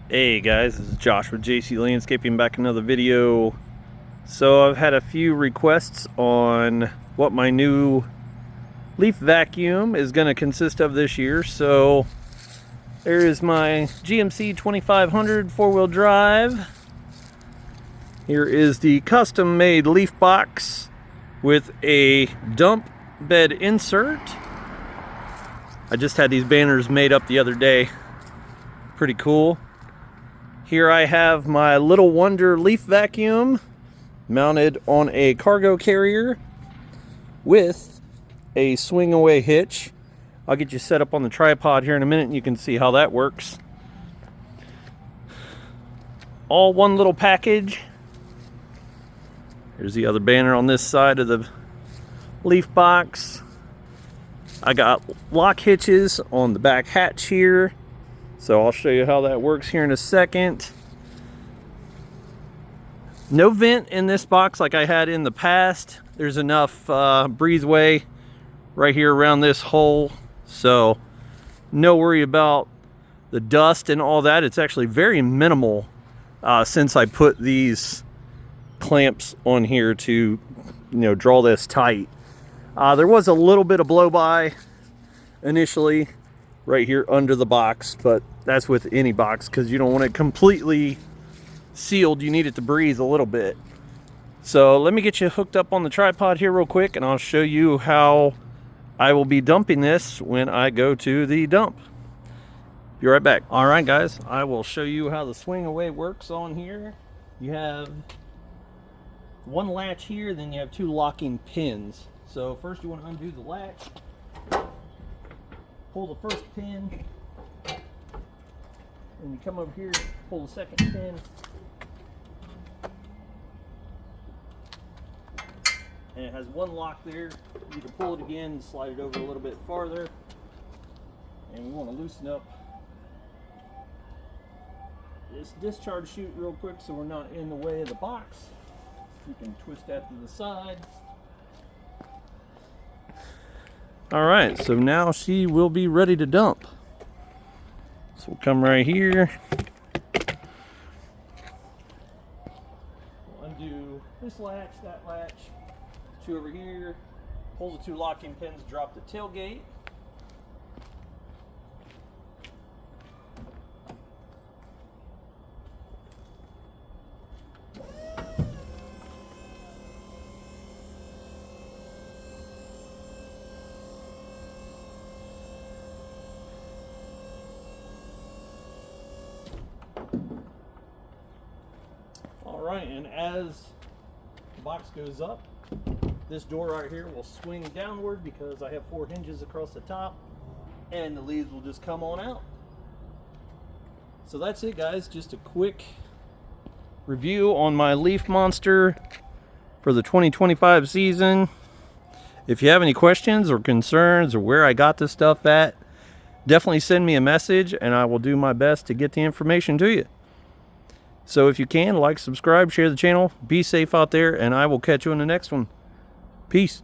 Hey guys, this is Josh with JC Landscaping, back another video. So I've had a few requests on what my new leaf vacuum is going to consist of this year. So there is my GMC 2500 four-wheel drive. Here is the custom made leaf box with a dump bed insert. I just had these banners made up the other day. Pretty cool. Here I have my Little Wonder leaf vacuum mounted on a cargo carrier with a swing away hitch. I'll get you set up on the tripod here in a minute and you can see how that works. All one little package. Here's the other banner on this side of the leaf box. I got lock hitches on the back hatch here. So I'll show you how that works here in a second. No vent in this box like I had in the past. There's enough breezeway right here around this hole. So no worry about the dust and all that. It's actually very minimal since I put these clamps on here to draw this tight. There was a little bit of blow by initially right here under the box, but that's with any box because you don't want it completely sealed. You need it to breathe a little bit. So let me get you hooked up on the tripod here real quick and I'll show you how I will be dumping this when I go to the dump. Be right back. All right guys, I will show you how the swing away works on here. You have one latch here, then you have two locking pins. So first you want to undo the latch, pull the first pin, and you come over here, pull the second pin, and it has one lock there. You can pull it again and slide it over a little bit farther, and we want to loosen up this discharge chute real quick so we're not in the way of the box. You can twist that to the side. Alright, so now she will be ready to dump. So we'll come right here. We'll undo this latch, that latch, two over here, pull the two locking pins, drop the tailgate. Alright, and as the box goes up, this door right here will swing downward because I have 4 hinges across the top, and the leaves will just come on out. So that's it guys, just a quick review on my leaf monster for the 2025 season. If you have any questions or concerns or where I got this stuff at, definitely send me a message and I will do my best to get the information to you. So if you can, like, subscribe, share the channel, be safe out there, and I will catch you in the next one. Peace.